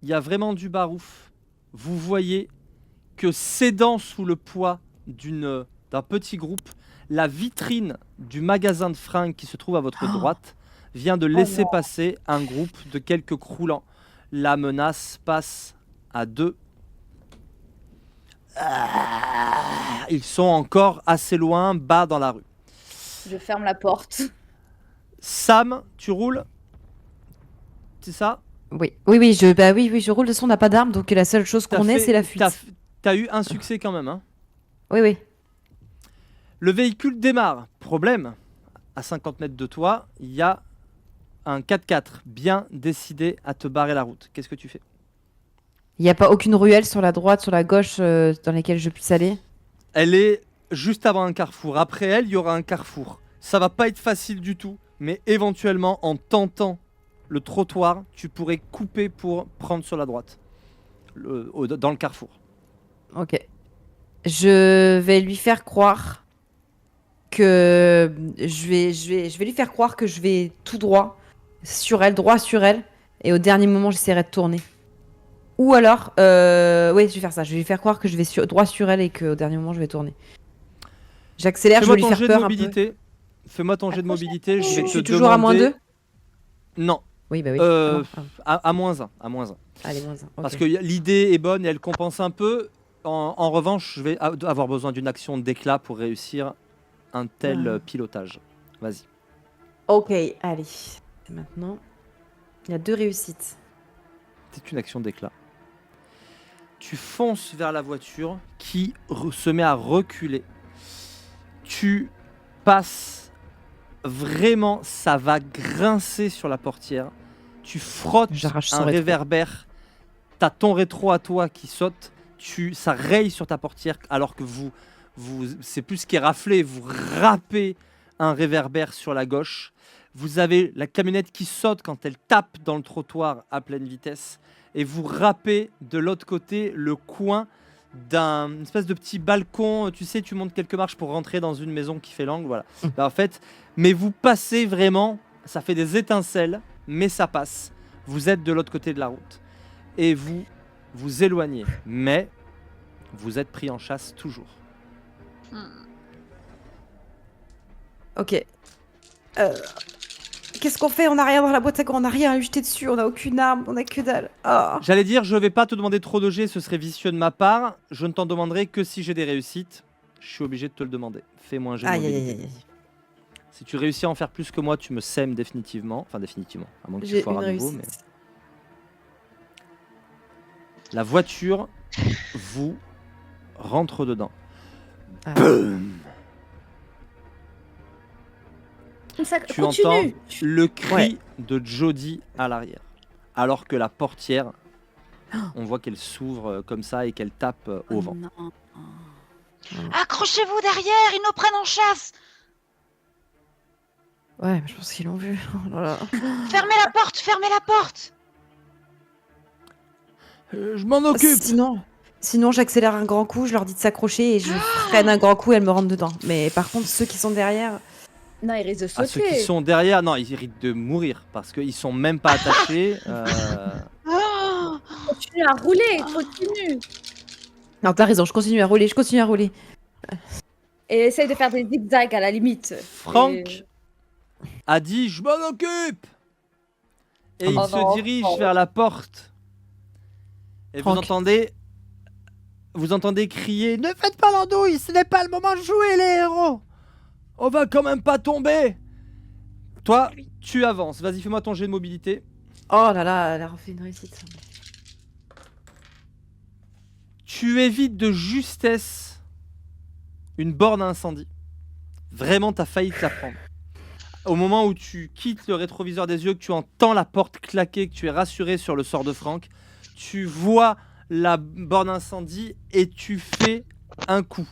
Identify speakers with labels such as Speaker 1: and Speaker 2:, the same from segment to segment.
Speaker 1: il y a vraiment du barouf. Vous voyez que cédant sous le poids d'un petit groupe, la vitrine du magasin de fringues qui se trouve à votre droite vient de
Speaker 2: Oh
Speaker 1: laisser
Speaker 2: non.
Speaker 1: passer un groupe de quelques croulants. La menace passe à 2. Ils sont encore assez loin, bas dans la rue.
Speaker 2: Je ferme la porte.
Speaker 1: Sam, tu roules? C'est ça?
Speaker 3: Oui, je roule de son, on n'a pas d'arme, donc la seule chose qu'on ait, c'est la fuite.
Speaker 1: T'as eu un succès quand même, hein?
Speaker 3: Oui.
Speaker 1: Le véhicule démarre. Problème, à 50 mètres de toi, il y a un 4x4 bien décidé à te barrer la route. Qu'est-ce que tu fais?
Speaker 3: Il n'y a pas aucune ruelle sur la droite, sur la gauche, dans lesquelles je puisse aller?
Speaker 1: Elle est juste avant un carrefour. Après elle, il y aura un carrefour. Ça va pas être facile du tout, mais éventuellement, en tentant le trottoir, tu pourrais couper pour prendre sur la droite, dans le carrefour.
Speaker 3: Ok. Je vais lui faire croire que je vais lui faire croire que je vais tout droit droit sur elle, et au dernier moment, j'essaierai de tourner. Ou alors, oui, je vais faire ça. Je vais lui faire croire que je vais droit sur elle et qu'au dernier moment, je vais tourner. J'accélère, je vais lui faire peur un peu.
Speaker 1: Fais-moi ton jet de mobilité. Je vais te
Speaker 3: suis toujours à moins
Speaker 1: demander...
Speaker 3: 2?
Speaker 1: Non.
Speaker 3: Oui, bah oui.
Speaker 1: À moins 1. À moins 1.
Speaker 3: Allez, moins 1. Okay.
Speaker 1: Parce que l'idée est bonne et elle compense un peu. En revanche, je vais avoir besoin d'une action d'éclat pour réussir un tel pilotage. Vas-y.
Speaker 3: Ok, allez. Maintenant, il y a 2 réussites.
Speaker 1: C'est une action d'éclat. Tu fonces vers la voiture qui se met à reculer. Tu passes vraiment, ça va grincer sur la portière. Tu frottes un réverbère. T'as ton rétro à toi qui saute. Ça raye sur ta portière alors que c'est plus ce qui est raflé. Vous râpez un réverbère sur la gauche. Vous avez la camionnette qui saute quand elle tape dans le trottoir à pleine vitesse. Et vous râpez de l'autre côté le coin d'un espèce de petit balcon. Tu sais, tu montes quelques marches pour rentrer dans une maison qui fait l'angle. Voilà. En fait, mais vous passez vraiment, ça fait des étincelles, mais ça passe. Vous êtes de l'autre côté de la route. Et vous vous éloignez. Mais vous êtes pris en chasse toujours.
Speaker 3: Ok. Qu'est-ce qu'on fait? On n'a rien dans la boîte à gants, on n'a rien à jeter dessus, on n'a aucune arme, on n'a que dalle. Oh.
Speaker 1: J'allais dire, je vais pas te demander trop de jets, ce serait vicieux de ma part. Je ne t'en demanderai que si j'ai des réussites. Je suis obligé de te le demander. Fais-moi un jet de mobilité. Si tu réussis à en faire plus que moi, tu me sèmes définitivement. Enfin, définitivement. À moins que tu foires à nouveau. Mais... La voiture vous rentre dedans. Boum. Tu entends le cri de Jody à l'arrière. Alors que la portière, on voit qu'elle s'ouvre comme ça et qu'elle tape au vent.
Speaker 4: Accrochez-vous derrière, ils nous prennent en chasse.
Speaker 3: Ouais, mais je pense qu'ils l'ont vu. Oh là là.
Speaker 4: Fermez la porte.
Speaker 1: Je m'en occupe.
Speaker 3: Sinon, j'accélère un grand coup, je leur dis de s'accrocher et je freine un grand coup et elles me rentrent dedans. Mais par contre, ceux qui sont derrière...
Speaker 2: Non, ils risquent de sauter.
Speaker 1: Ceux qui sont derrière, non, ils risquent de mourir parce qu'ils sont même pas attachés.
Speaker 2: Continue à rouler, continue.
Speaker 3: Non, t'as raison, je continue à rouler.
Speaker 2: Et essaye de faire des zigzags à la limite.
Speaker 1: Franck a dit je m'en occupe. Et il se dirige vers la porte. Et
Speaker 3: Franck.
Speaker 1: vous entendez crier ne faites pas l'andouille, ce n'est pas le moment de jouer les héros. On va quand même pas tomber. Toi, tu avances. Vas-y, fais-moi ton jet de mobilité.
Speaker 3: Oh là là, elle a refait une réussite.
Speaker 1: Tu évites de justesse une borne à incendie. Vraiment, t'as failli te la prendre. Au moment où tu quittes le rétroviseur des yeux, que tu entends la porte claquer, que tu es rassuré sur le sort de Franck, tu vois la borne incendie et tu fais un coup.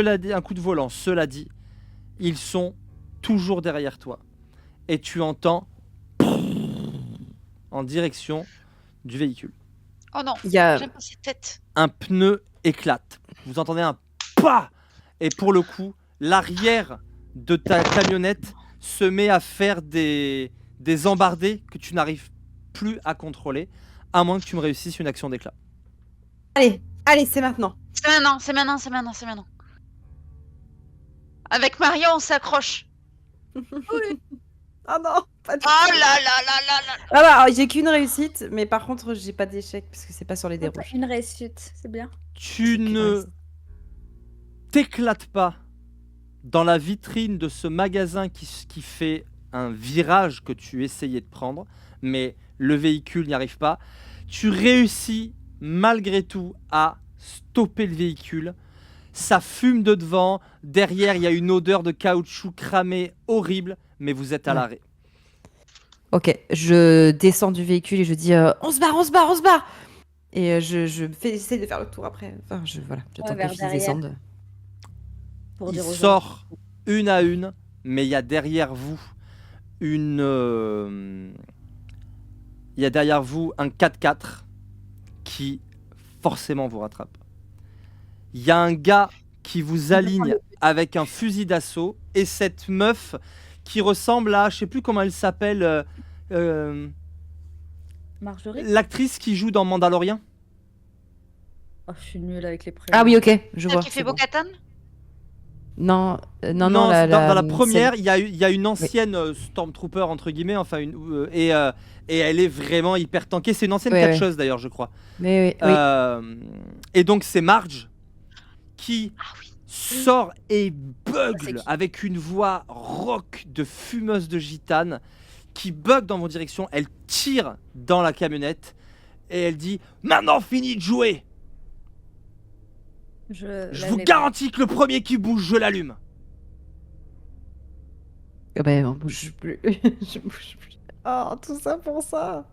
Speaker 1: Un coup de volant. Cela dit, ils sont toujours derrière toi. Et tu entends en direction du véhicule.
Speaker 4: Oh non, j'aime pas cette tête.
Speaker 1: Un pneu éclate. Vous entendez un pas. Et pour le coup, l'arrière de ta camionnette se met à faire des embardées que tu n'arrives plus à contrôler. à moins que tu me réussisses une action d'éclat.
Speaker 3: Allez, c'est maintenant.
Speaker 4: C'est maintenant. Avec Marion, on s'accroche.
Speaker 3: Oh non, pas du tout.
Speaker 4: Oh là là là là là.
Speaker 3: Ah bah, j'ai qu'une réussite, mais par contre, j'ai pas d'échec parce que c'est pas sur les dés rouges.
Speaker 2: Une réussite, c'est bien.
Speaker 1: Tu
Speaker 3: C'est qu'une
Speaker 1: ne
Speaker 3: réussite.
Speaker 1: t'éclates pas dans la vitrine de ce magasin qui fait un virage que tu essayais de prendre, mais le véhicule n'y arrive pas. Tu réussis malgré tout à stopper le véhicule. Ça fume de devant. Derrière, il y a une odeur de caoutchouc cramé horrible, mais vous êtes à l'arrêt.
Speaker 3: Ok, je descends du véhicule et je dis on se barre. Et j'essaie de faire le tour après. Enfin, j'attends que
Speaker 2: vers
Speaker 3: les filles
Speaker 2: derrière.
Speaker 3: descendent.
Speaker 2: Pour
Speaker 1: Il
Speaker 2: dire aux gens.
Speaker 1: sort une à une, mais il y a derrière vous une... il y a derrière vous un 4x4 qui forcément vous rattrape. Il y a un gars qui vous aligne avec un fusil d'assaut et cette meuf qui ressemble à, je sais plus comment elle s'appelle,
Speaker 2: Marjorie.
Speaker 1: l'actrice qui joue dans Mandalorian.
Speaker 2: Oh, je suis nulle avec les prénoms.
Speaker 3: Ah oui, ok, je
Speaker 4: Celle
Speaker 3: vois.
Speaker 4: qui fait
Speaker 3: c'est bon.
Speaker 4: Bo-Katan.
Speaker 3: Non,
Speaker 1: c'est
Speaker 3: dans
Speaker 1: la première, il y a une ancienne Stormtrooper entre guillemets, enfin et elle est vraiment hyper tankée. C'est une ancienne
Speaker 3: Ouais,
Speaker 1: catcheuse d'ailleurs, je crois.
Speaker 3: Mais oui.
Speaker 1: Et donc c'est Marge qui
Speaker 4: Ah oui.
Speaker 1: sort et
Speaker 2: C'est
Speaker 1: bugle
Speaker 2: qui
Speaker 1: avec une voix rock de fumeuse de gitane qui bug dans vos directions. Elle tire dans la camionnette et elle dit « Maintenant fini de jouer. Je
Speaker 2: lève
Speaker 1: vous
Speaker 2: les bras.
Speaker 1: garantis que le premier qui bouge, je l'allume. »
Speaker 3: Ah ben, on bouge plus. Je bouge plus. Oh, tout ça pour ça.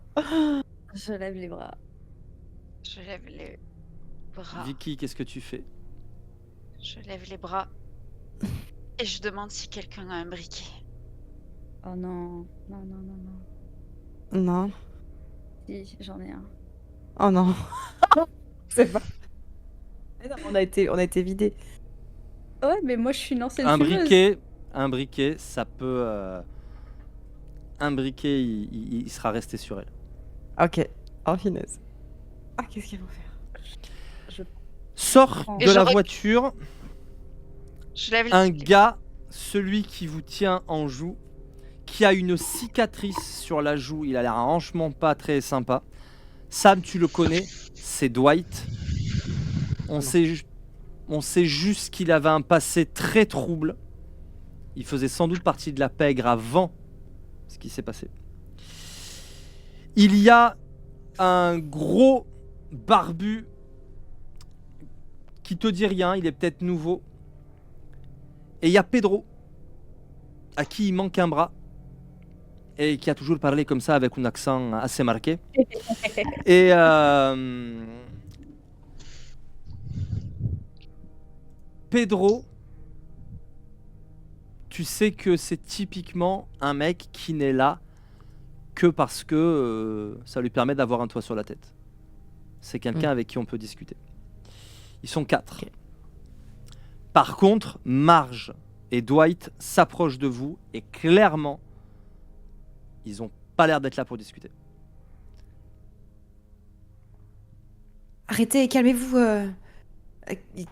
Speaker 2: Je lève les bras.
Speaker 4: Je lève les bras.
Speaker 1: Vicky, qu'est-ce que tu fais?
Speaker 4: Je lève les bras. Et je demande si quelqu'un a un briquet.
Speaker 2: Oh non. Non.
Speaker 3: Non.
Speaker 2: Si, j'en ai un.
Speaker 3: Oh non. C'est pas. Mais non, on a été vidés.
Speaker 2: Ouais, mais moi je suis une ancienne
Speaker 1: Un
Speaker 2: fumeuse.
Speaker 1: briquet, ça peut... un briquet, il sera resté sur elle.
Speaker 3: Ok. Oh, finesse. Ah, qu'est-ce qu'il faut faire?
Speaker 1: Sort
Speaker 2: Et
Speaker 1: de
Speaker 4: je
Speaker 1: la
Speaker 4: rec-
Speaker 1: voiture
Speaker 4: Je lève
Speaker 1: un
Speaker 4: les
Speaker 1: gars, celui qui vous tient en joue, qui a une cicatrice sur la joue. Il a l'air franchement pas très sympa. Sam, tu le connais, c'est Dwight. On sait juste qu'il avait un passé très trouble. Il faisait sans doute partie de la pègre avant ce qui s'est passé. Il y a un gros barbu qui te dit rien, il est peut-être nouveau. Et il y a Pedro, à qui il manque un bras, et qui a toujours parlé comme ça avec un accent assez marqué. Et Pedro, tu sais que c'est typiquement un mec qui n'est là que parce que ça lui permet d'avoir un toit sur la tête. C'est quelqu'un avec qui on peut discuter. Ils sont 4.
Speaker 3: Ok.
Speaker 1: Par contre, Marge et Dwight s'approchent de vous et clairement, ils ont pas l'air d'être là pour discuter.
Speaker 3: Arrêtez, calmez-vous.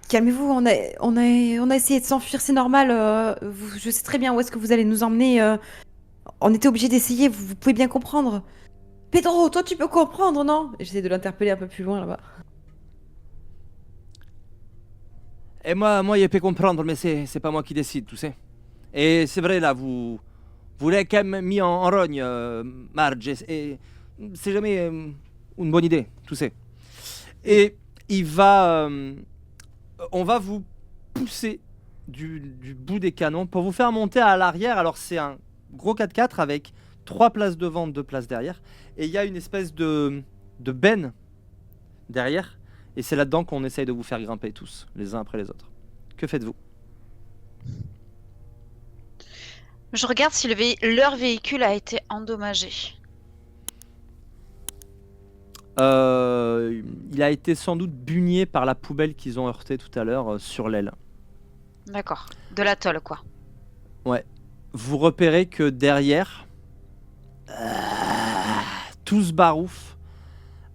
Speaker 3: Calmez-vous, on a essayé de s'enfuir, c'est normal. Je sais très bien où est-ce que vous allez nous emmener. On était obligé d'essayer, vous pouvez bien comprendre. Pedro, toi tu peux comprendre, non? J'essaie de l'interpeller un peu plus loin là-bas.
Speaker 1: Et moi, il peut comprendre, mais c'est pas moi qui décide, tu sais. Et c'est vrai, là, vous l'avez quand même mis en rogne, Marge, et c'est jamais une bonne idée, tu sais. Et on va vous pousser du bout des canons pour vous faire monter à l'arrière. Alors, c'est un gros 4x4 avec 3 places devant, 2 places derrière. Et il y a une espèce de benne derrière. Et c'est là-dedans qu'on essaye de vous faire grimper tous, les uns après les autres. Que faites-vous?
Speaker 4: Je regarde si leur véhicule a été endommagé.
Speaker 1: Il a été sans doute bugné par la poubelle qu'ils ont heurté tout à l'heure sur l'aile.
Speaker 4: D'accord. De la tôle, quoi.
Speaker 1: Ouais. Vous repérez que derrière, tout ce barouf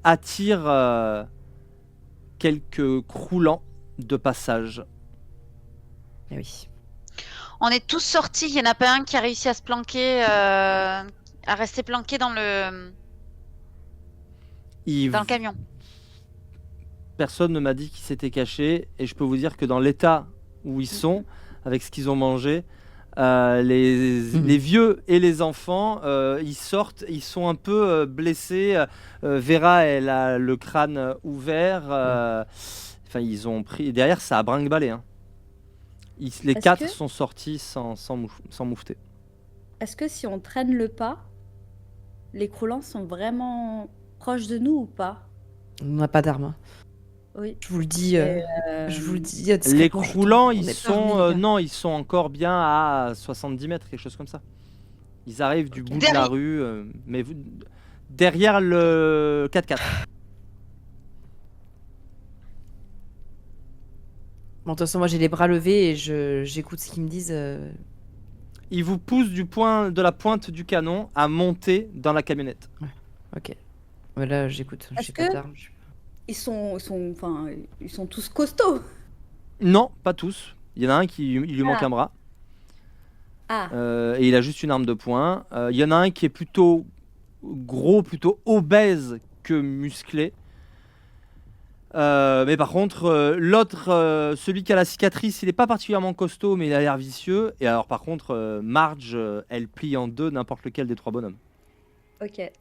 Speaker 1: attire quelques croulants de passage.
Speaker 3: Eh oui.
Speaker 4: On est tous sortis, il n'y en a pas un qui a réussi à se planquer, à rester planqué dans le
Speaker 1: Ils-
Speaker 4: camion.
Speaker 1: Personne ne m'a dit qu'ils s'étaient cachés, et je peux vous dire que dans l'état où ils sont, avec ce qu'ils ont mangé, les vieux et les enfants, ils sortent, ils sont un peu blessés. Vera, elle a le crâne ouvert. Enfin, ils ont pris. Derrière, ça a brinque-ballé. Hein. Les
Speaker 2: Est-ce
Speaker 1: 4
Speaker 2: que-
Speaker 1: sont sortis sans moufter.
Speaker 2: Est-ce que si on traîne le pas, les croulants sont vraiment proches de nous ou pas?
Speaker 3: On n'a pas d'armes.
Speaker 2: Oui.
Speaker 3: Je vous le dis. Je vous le dis.
Speaker 1: Les
Speaker 3: discrètement, je
Speaker 1: croulants,
Speaker 3: on
Speaker 1: ils
Speaker 3: est
Speaker 1: sont.
Speaker 3: parmi, les gars.
Speaker 1: Non, ils sont encore bien à 70 mètres, quelque chose comme ça. Ils arrivent du bout de la
Speaker 4: Derrière-
Speaker 1: rue, mais derrière le 4x4.
Speaker 3: Bon, de toute façon, moi j'ai les bras levés et j'écoute ce qu'ils me disent.
Speaker 1: Ils vous poussent de la pointe du canon à monter dans la camionnette.
Speaker 3: Ok. Ouais, là, j'écoute.
Speaker 2: Est-ce
Speaker 3: J'ai pas
Speaker 2: que-
Speaker 3: d'armes.
Speaker 2: Ils sont tous costauds.
Speaker 1: Non, pas tous. Il y en a un qui il lui manque
Speaker 2: Ah.
Speaker 1: un bras
Speaker 2: Ah,
Speaker 1: et il a juste une arme de poing. Il y en a un qui est plutôt gros, plutôt obèse que musclé. Mais par contre, l'autre, celui qui a la cicatrice, il n'est pas particulièrement costaud, mais il a l'air vicieux. Et alors, par contre, Marge, elle plie en deux n'importe lequel des 3 bonhommes.
Speaker 2: ok.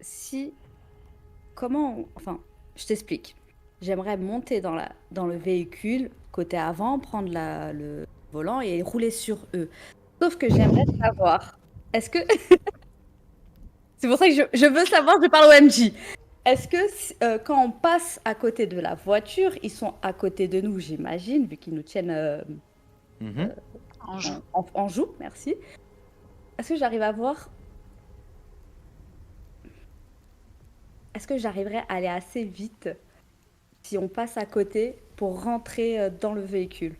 Speaker 2: Enfin, je t'explique. J'aimerais monter dans le véhicule, côté avant, prendre le volant et rouler sur eux. Sauf que j'aimerais savoir, est-ce que... C'est pour ça que je veux savoir, je parle au MJ. Est-ce que quand on passe à côté de la voiture, ils sont à côté de nous, j'imagine, vu qu'ils nous tiennent
Speaker 1: Mhm.
Speaker 4: En jeu.
Speaker 2: en joue, merci. Est-ce que j'arrive à voir... Est-ce que j'arriverai à aller assez vite si on passe à côté pour rentrer dans le véhicule?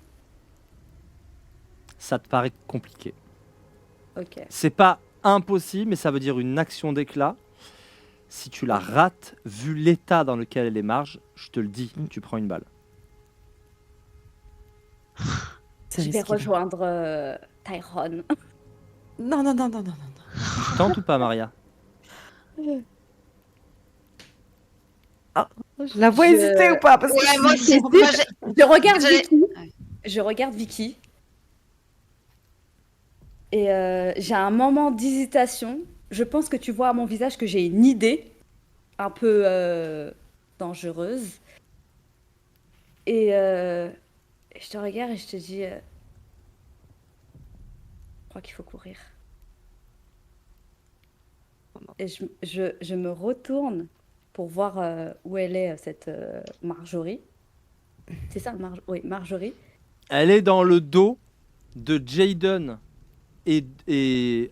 Speaker 1: Ça te paraît compliqué.
Speaker 2: Ok.
Speaker 1: C'est pas impossible, mais ça veut dire une action d'éclat. Si tu la rates, vu l'état dans lequel elle est Marge, je te le dis, tu prends une balle.
Speaker 3: C'est
Speaker 2: Je vais
Speaker 3: risqué.
Speaker 2: rejoindre Tyrone.
Speaker 3: Non, non, non, non, non, non.
Speaker 1: Tu tentes ou pas, Maria?
Speaker 3: Je la vois
Speaker 2: Je-
Speaker 3: hésiter ou pas parce que
Speaker 4: Ouais, moi aussi.
Speaker 2: c'est
Speaker 4: Moi,
Speaker 2: sûr. Je regarde
Speaker 4: Désolée.
Speaker 2: Vicky.
Speaker 4: Ouais.
Speaker 2: Je regarde Vicky. Et j'ai un moment d'hésitation. Je pense que tu vois à mon visage que j'ai une idée un peu dangereuse. Et je te regarde et je te dis, je crois qu'il faut courir. Et je me retourne pour voir où elle est, cette Marjorie. C'est ça, oui, Marjorie.
Speaker 1: Elle est dans le dos de Jaden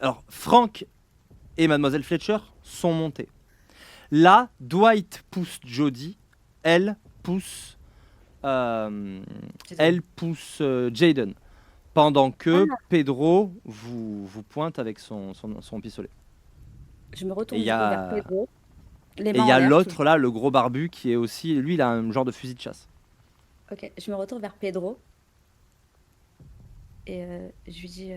Speaker 1: alors Frank et Mademoiselle Fletcher sont montés. Là, Dwight pousse Jodie, elle pousse Jaden, pendant que Pedro vous pointe avec son pistolet.
Speaker 2: Je me retourne
Speaker 1: Et il y a-
Speaker 2: vers Pedro. Les
Speaker 1: Et
Speaker 2: mains
Speaker 1: il y a
Speaker 2: en l'air,
Speaker 1: l'autre là, le gros barbu, qui est aussi, lui, il a un genre de fusil de chasse.
Speaker 2: Ok, je me retourne vers Pedro. Et je lui dis,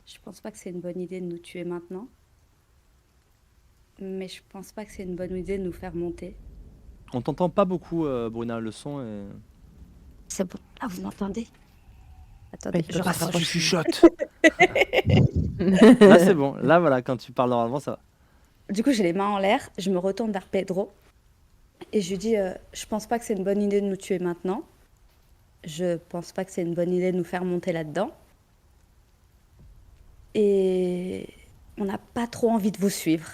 Speaker 2: je pense pas que c'est une bonne idée de nous tuer maintenant. Mais je pense pas que c'est une bonne idée de nous faire monter.
Speaker 1: On t'entend pas beaucoup, Bruna, le son est...
Speaker 2: C'est bon. Ah, vous m'entendez? Attendez,
Speaker 3: Oui,
Speaker 2: je
Speaker 3: pas
Speaker 2: rapproche.
Speaker 3: si tu
Speaker 1: chuchotes. Là, c'est bon. Là, voilà, quand tu parles normalement, ça va.
Speaker 2: Du coup, j'ai les mains en l'air, je me retourne vers Pedro et je lui dis je pense pas que c'est une bonne idée de nous tuer maintenant. Je pense pas que c'est une bonne idée de nous faire monter là-dedans. Et on n'a pas trop envie de vous suivre.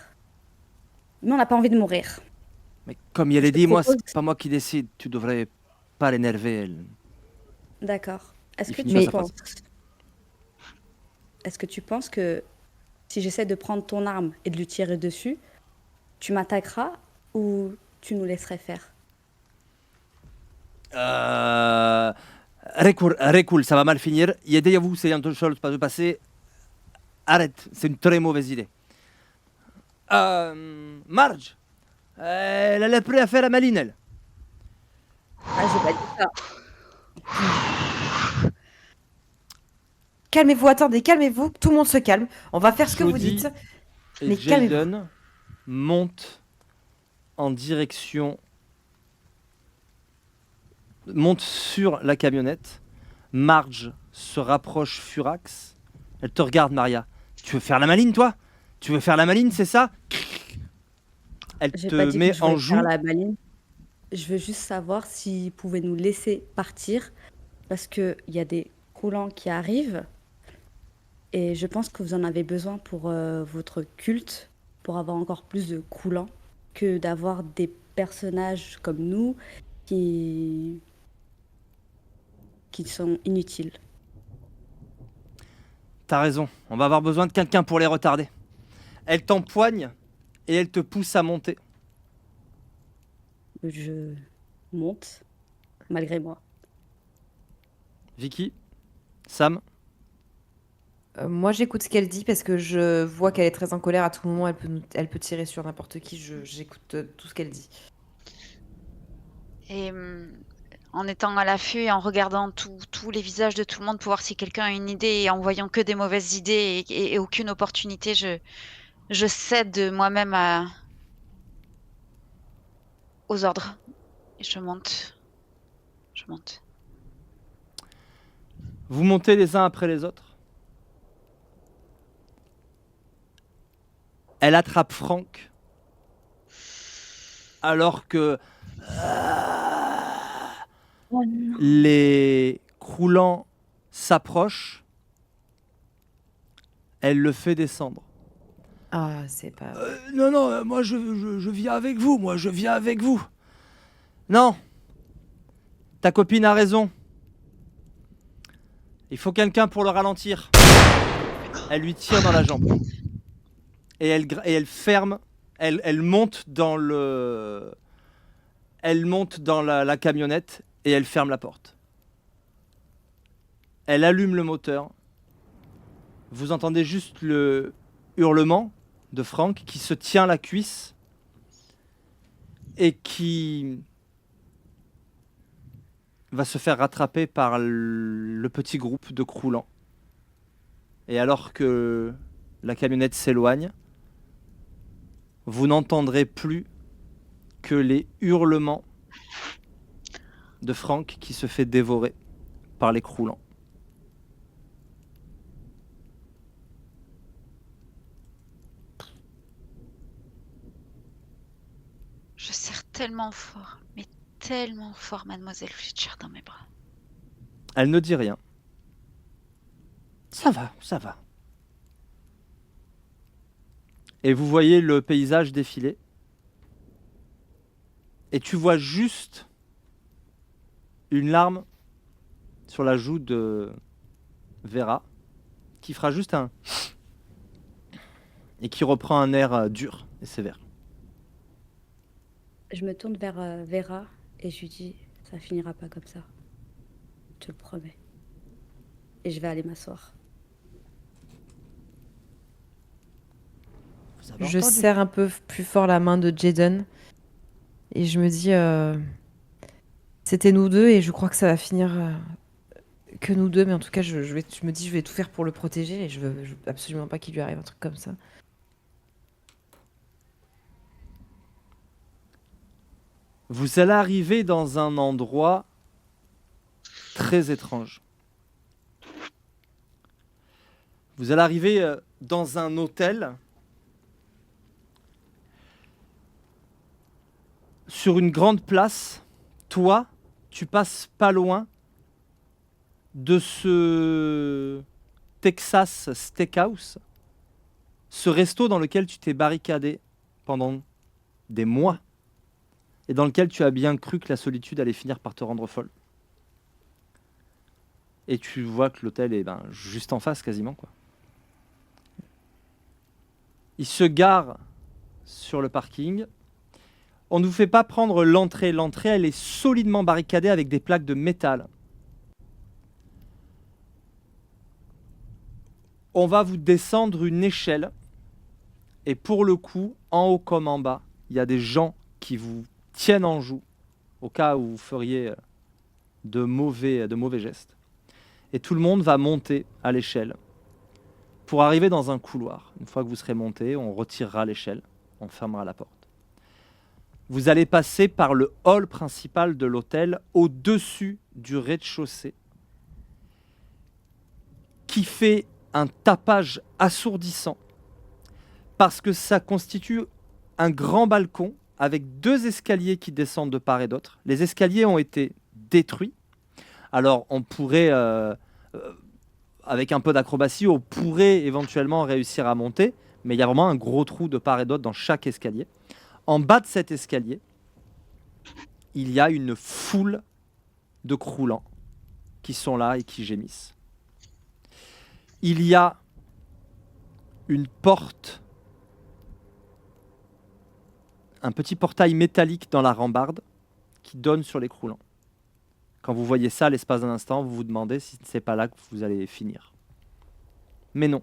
Speaker 2: Mais on n'a pas envie de mourir.
Speaker 1: Mais comme il a
Speaker 2: Je te
Speaker 1: dit, moi,
Speaker 2: propose-
Speaker 1: c'est pas moi qui décide. Tu devrais pas l'énerver, elle.
Speaker 2: D'accord. Est-ce
Speaker 1: Il
Speaker 2: que
Speaker 1: finit
Speaker 2: tu
Speaker 1: sa
Speaker 2: penses... Est-ce que tu penses que si j'essaie de prendre ton arme et de lui tirer dessus, tu m'attaqueras ou tu nous laisserais faire?
Speaker 1: Recul, ça va mal finir. Aidez-vous, c'est une chose pas de passer. Arrête, c'est une très mauvaise idée. Marge, Elle est prête à faire la maline, elle.
Speaker 2: Ah, j'ai pas dit ça.
Speaker 3: Calmez-vous, attendez, calmez-vous. Tout le monde se calme. On va faire ce que vous
Speaker 1: Jody
Speaker 3: dites.
Speaker 1: Et
Speaker 3: Mais calmez-vous.
Speaker 1: Jaden montent en direction... montent sur la camionnette. Marge se rapproche furax. Elle te regarde, Maria. Tu veux faire la maline, toi? Tu veux faire la maline, c'est ça? Elle
Speaker 2: J'ai
Speaker 1: te
Speaker 2: pas dit que
Speaker 1: met
Speaker 2: je
Speaker 1: en
Speaker 2: voulais faire
Speaker 1: joue.
Speaker 2: la maline. Je veux juste savoir s'ils pouvaient nous laisser partir parce qu'il y a des coulants qui arrivent et je pense que vous en avez besoin pour votre culte, pour avoir encore plus de coulants que d'avoir des personnages comme nous qui, qui sont inutiles.
Speaker 1: T'as raison, on va avoir besoin de quelqu'un pour les retarder. Elle t'empoigne et elle te pousse à monter.
Speaker 2: Je monte malgré moi.
Speaker 1: Vicky, Sam,
Speaker 3: Moi, j'écoute ce qu'elle dit parce que je vois qu'elle est très en colère à tout moment. Elle peut tirer sur n'importe qui. J'écoute tout ce qu'elle dit.
Speaker 4: Et en étant à l'affût et en regardant tous les visages de tout le monde pour voir si quelqu'un a une idée et en voyant que des mauvaises idées et aucune opportunité, je cède moi-même aux ordres. Et je monte. Je monte.
Speaker 1: vous montez les uns après les autres. Elle attrape Franck alors que les croulants s'approchent. Elle le fait descendre.
Speaker 3: Ah, c'est pas.
Speaker 1: Non, moi je viens avec vous, je viens avec vous. Non, ta copine a raison. Il faut quelqu'un pour le ralentir. Elle lui tire dans la jambe. Et elle ferme, elle monte dans le... Elle monte dans la camionnette et elle ferme la porte. Elle allume le moteur. Vous entendez juste le hurlement de Franck qui se tient la cuisse et qui va se faire rattraper par le petit groupe de croulants. Et alors que la camionnette s'éloigne, vous n'entendrez plus que les hurlements de Franck qui se fait dévorer par les croulants.
Speaker 4: Je serre tellement fort, mais tellement fort Mademoiselle Fletcher dans mes bras.
Speaker 1: Elle ne dit rien. Ça va, ça va. Et vous voyez le paysage défiler. Et tu vois juste une larme sur la joue de Vera, qui fera juste un... et qui reprend un air dur et sévère.
Speaker 2: Je me tourne vers Vera et je lui dis ça finira pas comme ça. Je te le promets. Et je vais aller m'asseoir.
Speaker 1: Vous avez
Speaker 3: Je
Speaker 1: entendu?
Speaker 3: serre un peu plus fort la main de Jaden et je me dis c'était nous deux et je crois que ça va finir que nous deux, mais en tout cas je me dis je vais tout faire pour le protéger et je veux absolument pas qu'il lui arrive un truc comme ça.
Speaker 1: Vous allez arriver dans un endroit très étrange. Vous allez arriver dans un hôtel sur une grande place. Toi, tu passes pas loin de ce Texas Steakhouse, ce resto dans lequel tu t'es barricadé pendant des mois et dans lequel tu as bien cru que la solitude allait finir par te rendre folle. Et tu vois que l'hôtel est juste en face quasiment, quoi. Il se gare sur le parking. On ne vous fait pas prendre l'entrée. L'entrée, elle est solidement barricadée avec des plaques de métal. On va vous descendre une échelle. Et pour le coup, en haut comme en bas, il y a des gens qui vous tiennent en joue au cas où vous feriez de mauvais gestes. Et tout le monde va monter à l'échelle pour arriver dans un couloir. Une fois que vous serez monté, on retirera l'échelle, on fermera la porte. Vous allez passer par le hall principal de l'hôtel au-dessus du rez-de-chaussée qui fait un tapage assourdissant parce que ça constitue un grand balcon avec 2 escaliers qui descendent de part et d'autre. Les escaliers ont été détruits. Alors on pourrait, avec un peu d'acrobatie, on pourrait éventuellement réussir à monter, mais il y a vraiment un gros trou de part et d'autre dans chaque escalier. En bas de cet escalier, il y a une foule de croulants qui sont là et qui gémissent. Il y a une porte, un petit portail métallique dans la rambarde qui donne sur les croulants. Quand vous voyez ça, l'espace d'un instant, vous vous demandez si c'est pas là que vous allez finir. Mais non.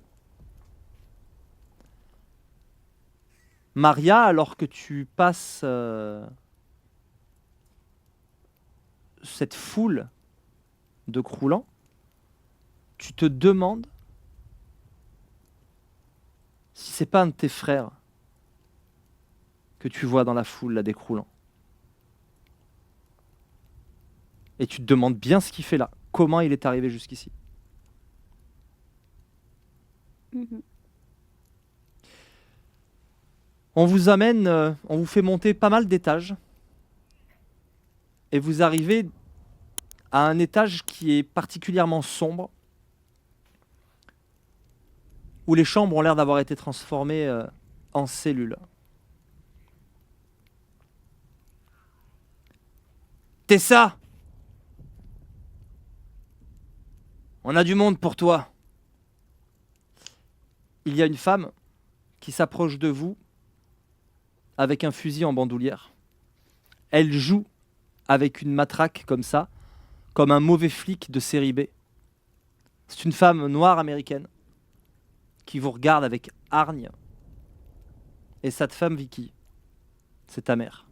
Speaker 1: Maria, alors que tu passes cette foule de croulants, tu te demandes si c'est pas un de tes frères que tu vois dans la foule là, des croulants. Et tu te demandes bien ce qu'il fait là, comment il est arrivé jusqu'ici.
Speaker 2: Mhm.
Speaker 1: On vous amène, on vous fait monter pas mal d'étages. Et vous arrivez à un étage qui est particulièrement sombre, où les chambres ont l'air d'avoir été transformées en cellules. Tessa! On a du monde pour toi. Il y a une femme qui s'approche de vous avec un fusil en bandoulière. Elle joue avec une matraque comme ça, comme un mauvais flic de série B. C'est une femme noire américaine qui vous regarde avec hargne. Et cette femme, Vicky, c'est ta mère.